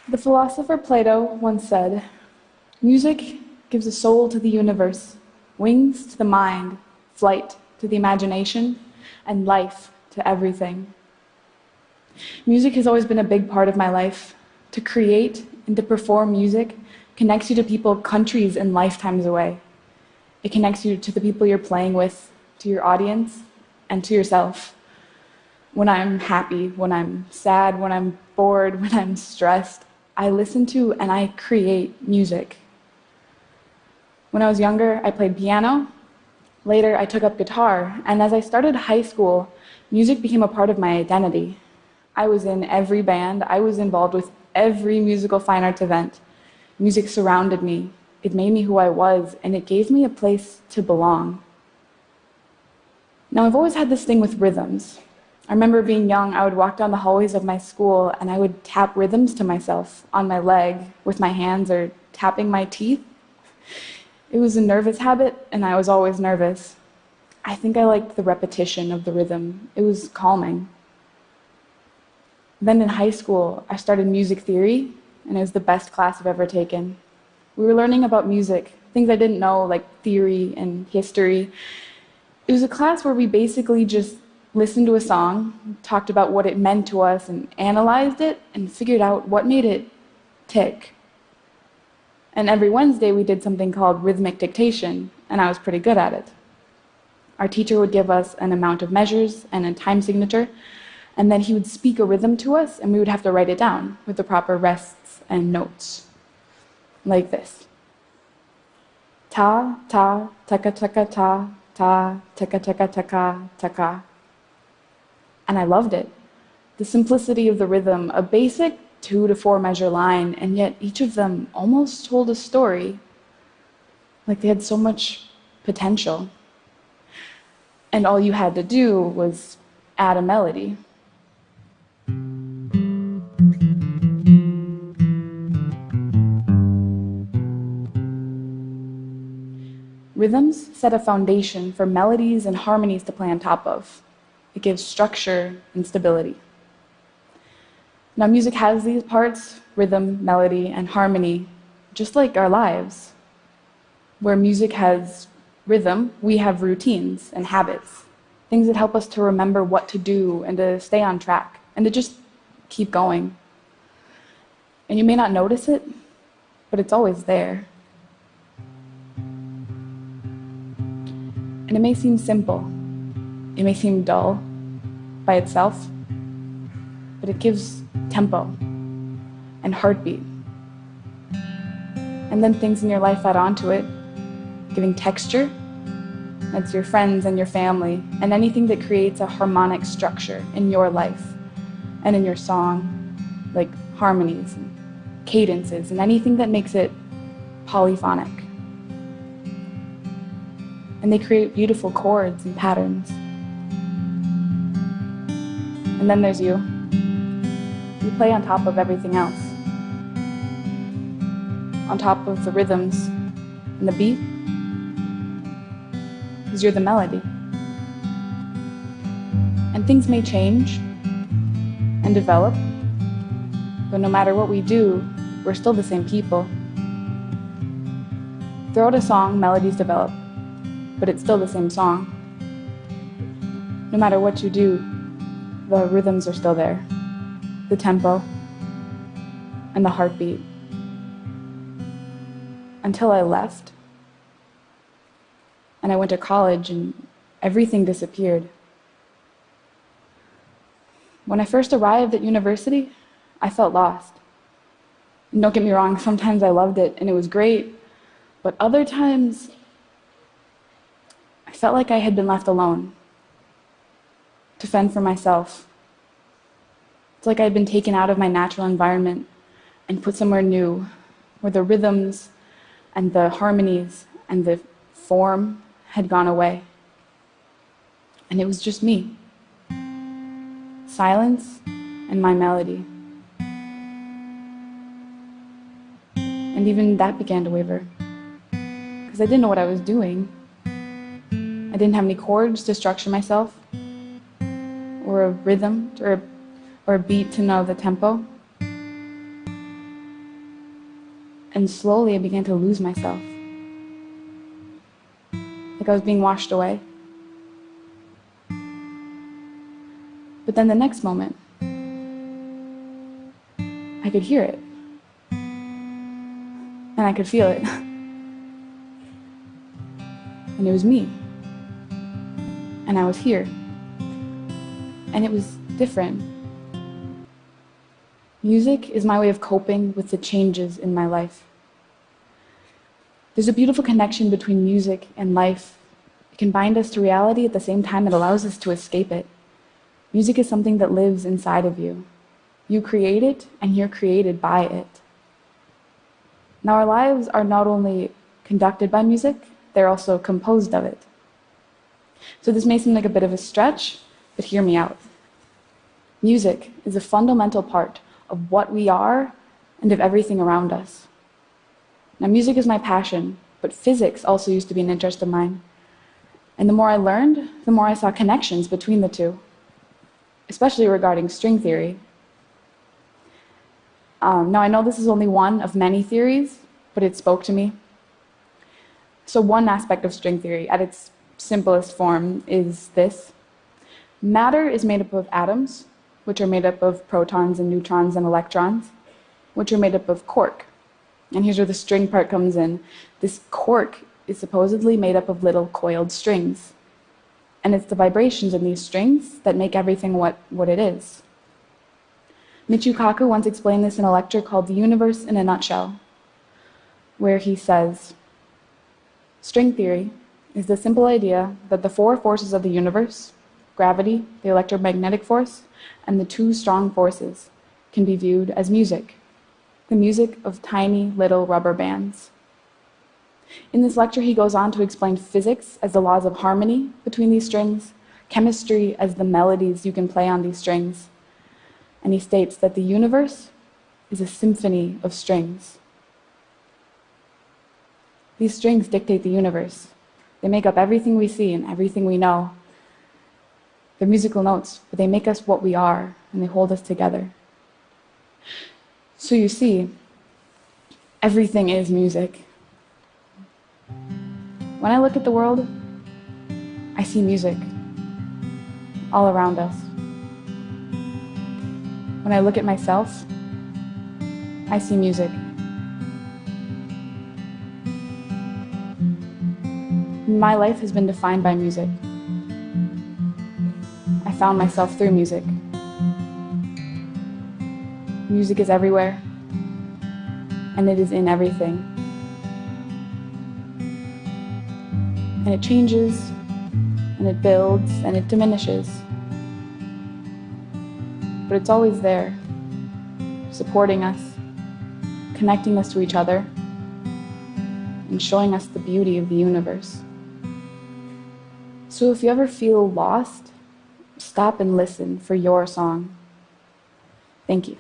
The philosopher Plato once said, "Music gives a soul to the universe, wings to the mind, flight to the imagination, and life to everything." Music has always been a big part of my life. To create and to perform music connects you to people countries and lifetimes away. It connects you to the people you're playing with, to your audience, and to yourself. When I'm happy, when I'm sad, when I'm bored, when I'm stressed, I listen to and I create music. When I was younger, I played piano. Later, I took up guitar, and as I started high school, music became a part of my identity. I was in every band. I was involved with every musical fine arts event. Music surrounded me. It made me who I was, and it gave me a place to belong. Now, I've always had this thing with rhythms. I remember being young, I would walk down the hallways of my school and I would tap rhythms to myself on my leg with my hands or tapping my teeth. It was a nervous habit, and I was always nervous. I think I liked the repetition of the rhythm. It was calming. Then in high school, I started music theory, and it was the best class I've ever taken. We were learning about music, things I didn't know, like theory and history. It was a class where we basically just listened to a song, talked about what it meant to us, and analyzed it, and figured out what made it tick. And every Wednesday, we did something called rhythmic dictation, and I was pretty good at it. Our teacher would give us an amount of measures and a time signature, and then he would speak a rhythm to us, and we would have to write it down with the proper rests and notes. Like this. Ta, ta, taka, taka, ta, ta, taka, taka, taka, taka. And I loved it. The simplicity of the rhythm, a basic 2 to 4 measure line, and yet each of them almost told a story. Like they had so much potential. And all you had to do was add a melody. Rhythms set a foundation for melodies and harmonies to play on top of. It gives structure and stability. Now, music has these parts, rhythm, melody, and harmony, just like our lives. Where music has rhythm, we have routines and habits, things that help us to remember what to do and to stay on track and to just keep going. And you may not notice it, but it's always there. And it may seem simple, it may seem dull by itself, but it gives tempo and heartbeat. And then things in your life add on to it, giving texture. That's your friends and your family, and anything that creates a harmonic structure in your life and in your song, like harmonies and cadences and anything that makes it polyphonic. And they create beautiful chords and patterns. And then there's you. You play on top of everything else. On top of the rhythms and the beat, because you're the melody. And things may change and develop, but no matter what we do, we're still the same people. Throughout a song, melodies develop, but it's still the same song. No matter what you do, the rhythms are still there, the tempo, and the heartbeat. Until I left, and I went to college, and everything disappeared. When I first arrived at university, I felt lost. And don't get me wrong, sometimes I loved it, and it was great, but other times, I felt like I had been left alone to fend for myself. It's like I had been taken out of my natural environment and put somewhere new, where the rhythms and the harmonies and the form had gone away. And it was just me. Silence and my melody. And even that began to waver, because I didn't know what I was doing. I didn't have any chords to structure myself, or a rhythm, or a beat to know the tempo. And slowly I began to lose myself. Like I was being washed away. But then the next moment, I could hear it. And I could feel it. And it was me. And I was here. And it was different. Music is my way of coping with the changes in my life. There's a beautiful connection between music and life. It can bind us to reality at the same time it allows us to escape it. Music is something that lives inside of you. You create it, and you're created by it. Now, our lives are not only conducted by music, they're also composed of it. So this may seem like a bit of a stretch, but hear me out. Music is a fundamental part of what we are and of everything around us. Now, music is my passion, but physics also used to be an interest of mine. And the more I learned, the more I saw connections between the two, especially regarding string theory. Now, I know this is only one of many theories, but it spoke to me. So one aspect of string theory, at its simplest form, is this. Matter is made up of atoms, which are made up of protons and neutrons and electrons, which are made up of cork. And here's where the string part comes in. This cork is supposedly made up of little coiled strings. And it's the vibrations in these strings that make everything what it is. Michio Kaku once explained this in a lecture called The Universe in a Nutshell, where he says, string theory is the simple idea that the four forces of the universe, gravity, the electromagnetic force, and the two strong forces, can be viewed as music, the music of tiny little rubber bands. In this lecture, he goes on to explain physics as the laws of harmony between these strings, chemistry as the melodies you can play on these strings, and he states that the universe is a symphony of strings. These strings dictate the universe. They make up everything we see and everything we know. They're musical notes, but they make us what we are, and they hold us together. So you see, everything is music. When I look at the world, I see music all around us. When I look at myself, I see music. My life has been defined by music. I found myself through music. Music is everywhere, and it is in everything. And it changes, and it builds, and it diminishes. But it's always there, supporting us, connecting us to each other, and showing us the beauty of the universe. So if you ever feel lost, stop and listen for your song. Thank you.